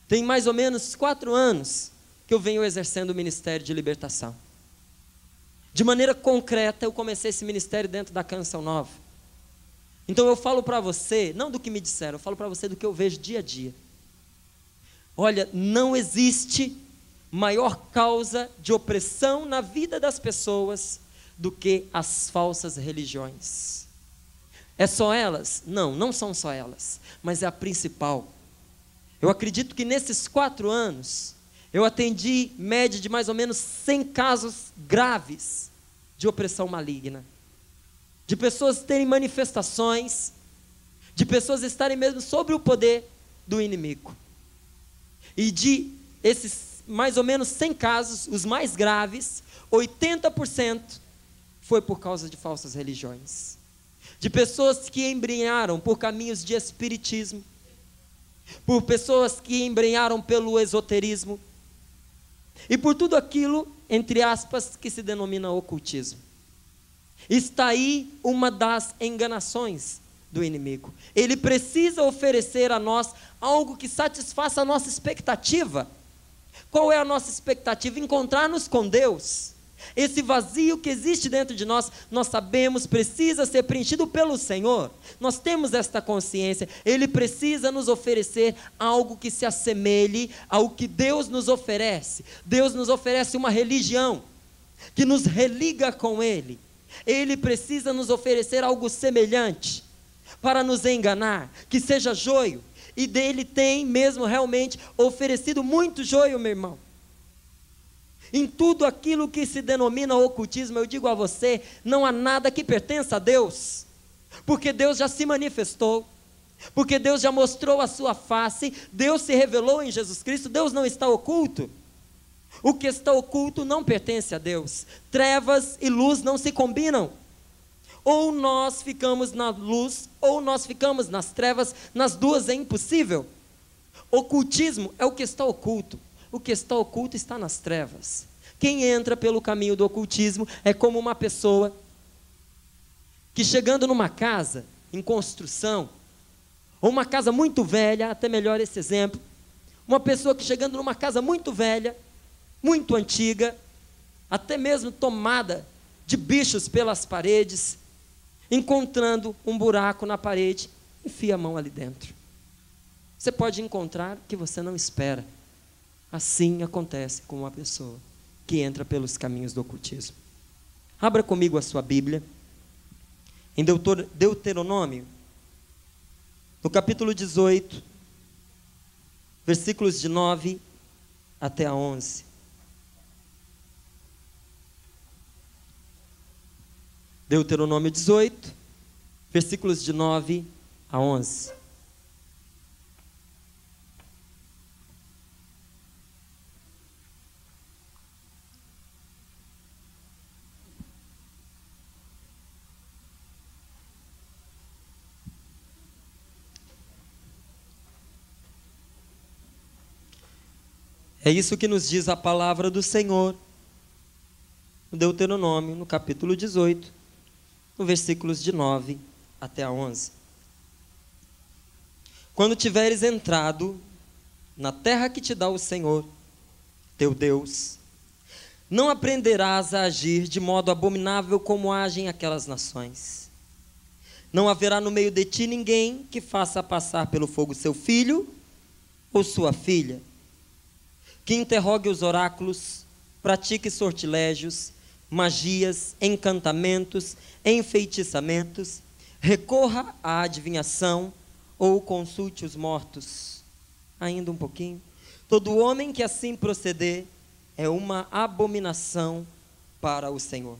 Tem mais ou menos 4 anos que eu venho exercendo o ministério de libertação. De maneira concreta, eu comecei esse ministério dentro da Canção Nova. Então eu falo para você, não do que me disseram, eu falo para você do que eu vejo dia a dia. Olha, não existe maior causa de opressão na vida das pessoas do que as falsas religiões. É só elas? Não, não são só elas, mas é a principal. Eu acredito que nesses 4 anos, eu atendi média de mais ou menos 100 casos graves de opressão maligna, de pessoas terem manifestações, de pessoas estarem mesmo sobre o poder do inimigo. E de esses mais ou menos 100 casos, os mais graves, 80% foi por causa de falsas religiões. De pessoas que embrenharam por caminhos de espiritismo, por pessoas que embrenharam pelo esoterismo, e por tudo aquilo, entre aspas, que se denomina ocultismo. Está aí uma das enganações do inimigo. Ele precisa oferecer a nós algo que satisfaça a nossa expectativa. Qual é a nossa expectativa? Encontrar-nos com Deus. Esse vazio que existe dentro de nós, nós sabemos, precisa ser preenchido pelo Senhor. Nós temos esta consciência. Ele precisa nos oferecer algo que se assemelhe ao que Deus nos oferece. Deus nos oferece uma religião que nos religa com Ele. Ele precisa nos oferecer algo semelhante para nos enganar, que seja joio. E dele tem mesmo realmente oferecido muito joio, meu irmão. Em tudo aquilo que se denomina ocultismo, eu digo a você, não há nada que pertença a Deus, porque Deus já se manifestou, porque Deus já mostrou a sua face, Deus se revelou em Jesus Cristo, Deus não está oculto. O que está oculto não pertence a Deus. Trevas e luz não se combinam. Ou nós ficamos na luz, ou nós ficamos nas trevas, nas duas é impossível. Ocultismo é o que está oculto. O que está oculto está nas trevas. Quem entra pelo caminho do ocultismo é como uma pessoa que, chegando numa casa em construção, ou uma casa muito velha, até melhor esse exemplo, uma pessoa que, chegando numa casa muito velha, muito antiga, até mesmo tomada de bichos pelas paredes, encontrando um buraco na parede, enfia a mão ali dentro. Você pode encontrar o que você não espera. Assim acontece com uma pessoa que entra pelos caminhos do ocultismo. Abra comigo a sua Bíblia, em Deuteronômio, no capítulo 18, versículos de 9 até a 11. Deuteronômio 18, versículos de 9 a 11. É isso que nos diz a palavra do Senhor, no Deuteronômio, no capítulo 18, no versículos de 9 até a 11. Quando tiveres entrado na terra que te dá o Senhor, teu Deus, não aprenderás a agir de modo abominável como agem aquelas nações. Não haverá no meio de ti ninguém que faça passar pelo fogo seu filho ou sua filha, que interrogue os oráculos, pratique sortilégios, magias, encantamentos, enfeitiçamentos, recorra à adivinhação ou consulte os mortos. Ainda um pouquinho. Todo homem que assim proceder é uma abominação para o Senhor.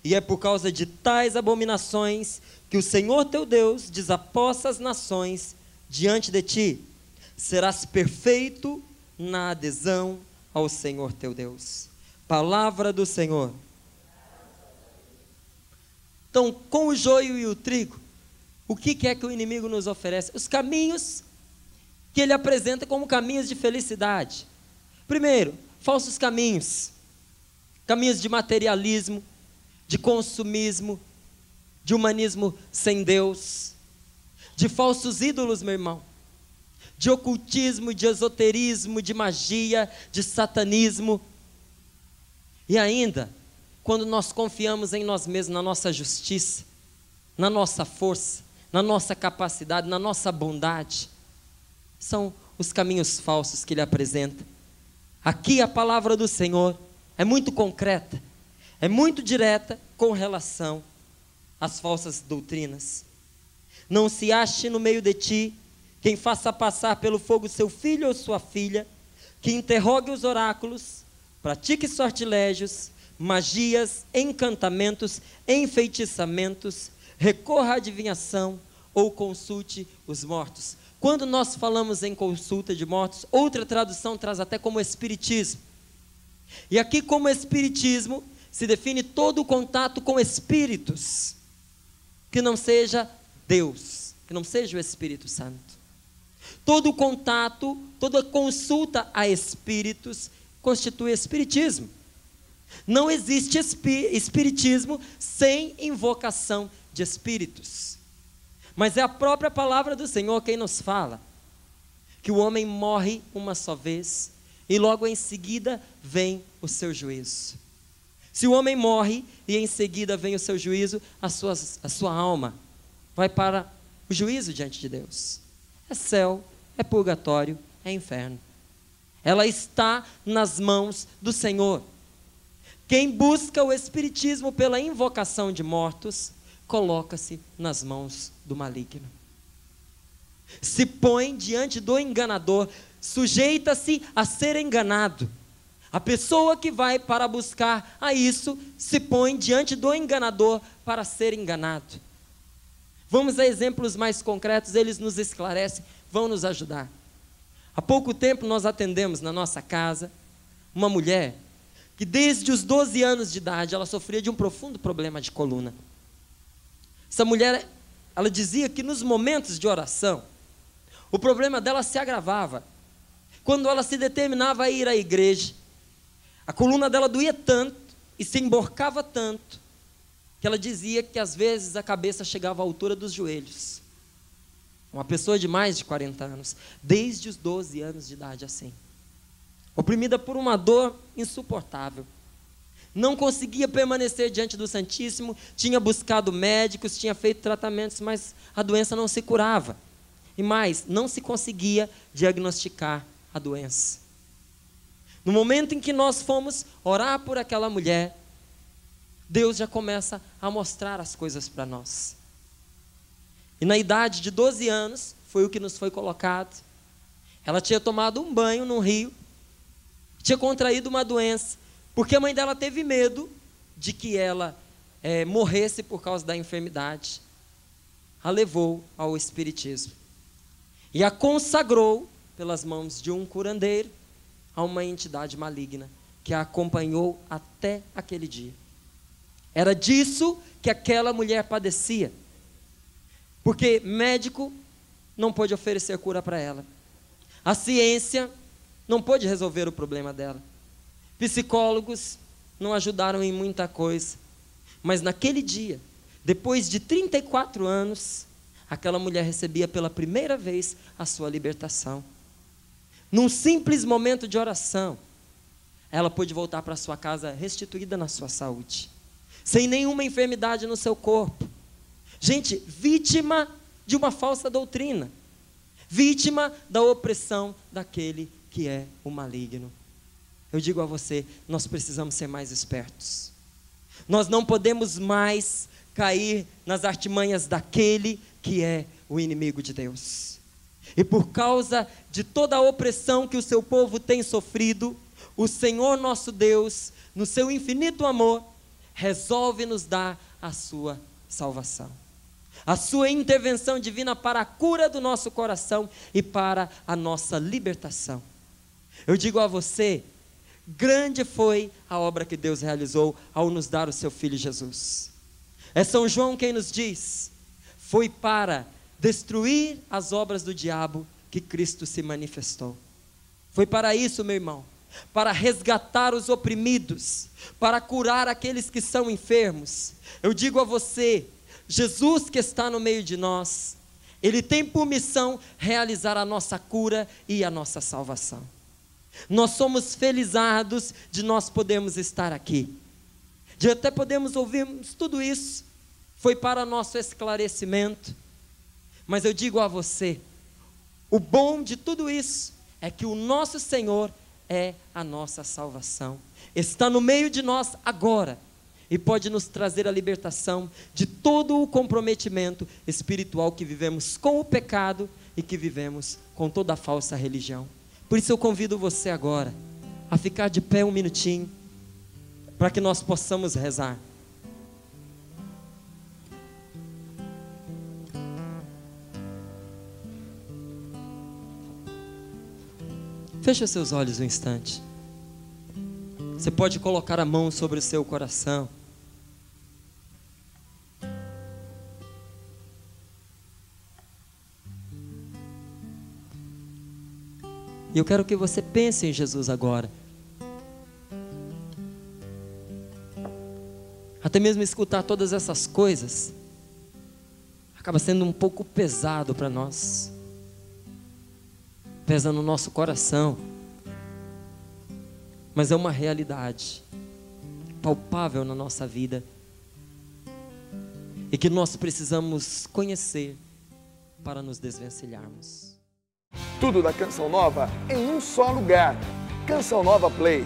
E é por causa de tais abominações que o Senhor teu Deus desapossa as nações diante de ti. Serás perfeito na adesão ao Senhor teu Deus. Palavra do Senhor. Então, com o joio e o trigo, o que é que o inimigo nos oferece? Os caminhos que ele apresenta como caminhos de felicidade. Primeiro, falsos caminhos. Caminhos de materialismo, de consumismo, de humanismo sem Deus, de falsos ídolos, meu irmão, de ocultismo, de esoterismo, de magia, de satanismo. E ainda, quando nós confiamos em nós mesmos, na nossa justiça, na nossa força, na nossa capacidade, na nossa bondade, são os caminhos falsos que ele apresenta. Aqui a palavra do Senhor é muito concreta, é muito direta com relação às falsas doutrinas. Não se ache no meio de ti quem faça passar pelo fogo seu filho ou sua filha, que interrogue os oráculos, pratique sortilégios, magias, encantamentos, enfeitiçamentos, recorra à adivinhação ou consulte os mortos. Quando nós falamos em consulta de mortos, outra tradução traz até como espiritismo. E aqui, como espiritismo, se define todo o contato com espíritos que não seja Deus, que não seja o Espírito Santo. Todo contato, toda consulta a espíritos constitui espiritismo. Não existe espiritismo sem invocação de espíritos. Mas é a própria palavra do Senhor quem nos fala que o homem morre uma só vez e logo em seguida vem o seu juízo. Se o homem morre e em seguida vem o seu juízo, a sua alma vai para o juízo diante de Deus. É céu, é purgatório, é inferno. Ela está nas mãos do Senhor. Quem busca o espiritismo pela invocação de mortos, coloca-se nas mãos do maligno. Se põe diante do enganador, sujeita-se a ser enganado. A pessoa que vai para buscar a isso, se põe diante do enganador para ser enganado. Vamos a exemplos mais concretos, eles nos esclarecem, vão nos ajudar. Há pouco tempo nós atendemos na nossa casa uma mulher que desde os 12 anos de idade ela sofria de um profundo problema de coluna. Essa mulher, ela dizia que nos momentos de oração, o problema dela se agravava. Quando ela se determinava a ir à igreja, a coluna dela doía tanto e se emborcava tanto, que ela dizia que às vezes a cabeça chegava à altura dos joelhos. Uma pessoa de mais de 40 anos, desde os 12 anos de idade assim, oprimida por uma dor insuportável, não conseguia permanecer diante do Santíssimo, tinha buscado médicos, tinha feito tratamentos, mas a doença não se curava, e mais, não se conseguia diagnosticar a doença. No momento em que nós fomos orar por aquela mulher, Deus já começa a mostrar as coisas para nós. E na idade de 12 anos, foi o que nos foi colocado. Ela tinha tomado um banho num rio, tinha contraído uma doença, porque a mãe dela teve medo de que ela morresse por causa da enfermidade. A levou ao espiritismo. E a consagrou pelas mãos de um curandeiro a uma entidade maligna, que a acompanhou até aquele dia. Era disso que aquela mulher padecia. Porque médico não pôde oferecer cura para ela. A ciência não pôde resolver o problema dela. Psicólogos não ajudaram em muita coisa. Mas naquele dia, depois de 34 anos, aquela mulher recebia pela primeira vez a sua libertação. Num simples momento de oração, ela pôde voltar para sua casa restituída na sua saúde, sem nenhuma enfermidade no seu corpo. Gente, vítima de uma falsa doutrina, vítima da opressão daquele que é o maligno. Eu digo a você, nós precisamos ser mais espertos. Nós não podemos mais cair nas artimanhas daquele que é o inimigo de Deus. E por causa de toda a opressão que o seu povo tem sofrido, o Senhor nosso Deus, no seu infinito amor, resolve nos dar a sua salvação. A sua intervenção divina para a cura do nosso coração e para a nossa libertação. Eu digo a você, grande foi a obra que Deus realizou ao nos dar o seu Filho Jesus. É São João quem nos diz, foi para destruir as obras do diabo que Cristo se manifestou. Foi para isso, meu irmão, para resgatar os oprimidos, para curar aqueles que são enfermos. Eu digo a você, Jesus que está no meio de nós, Ele tem por missão realizar a nossa cura e a nossa salvação. Nós somos felizardos de nós podermos estar aqui, de até podermos ouvirmos tudo isso, foi para nosso esclarecimento. Mas eu digo a você, o bom de tudo isso é que o nosso Senhor é a nossa salvação. Está no meio de nós agora e pode nos trazer a libertação de todo o comprometimento espiritual que vivemos com o pecado e que vivemos com toda a falsa religião. Por isso eu convido você agora a ficar de pé um minutinho. para que nós possamos rezar. Feche seus olhos um instante. Você pode colocar a mão sobre o seu coração. E eu quero que você pense em Jesus agora. Até mesmo escutar todas essas coisas acaba sendo um pouco pesado para nós. Pesa no nosso coração. Mas é uma realidade palpável na nossa vida e que nós precisamos conhecer para nos desvencilharmos. Tudo da Canção Nova em um só lugar. Canção Nova Play.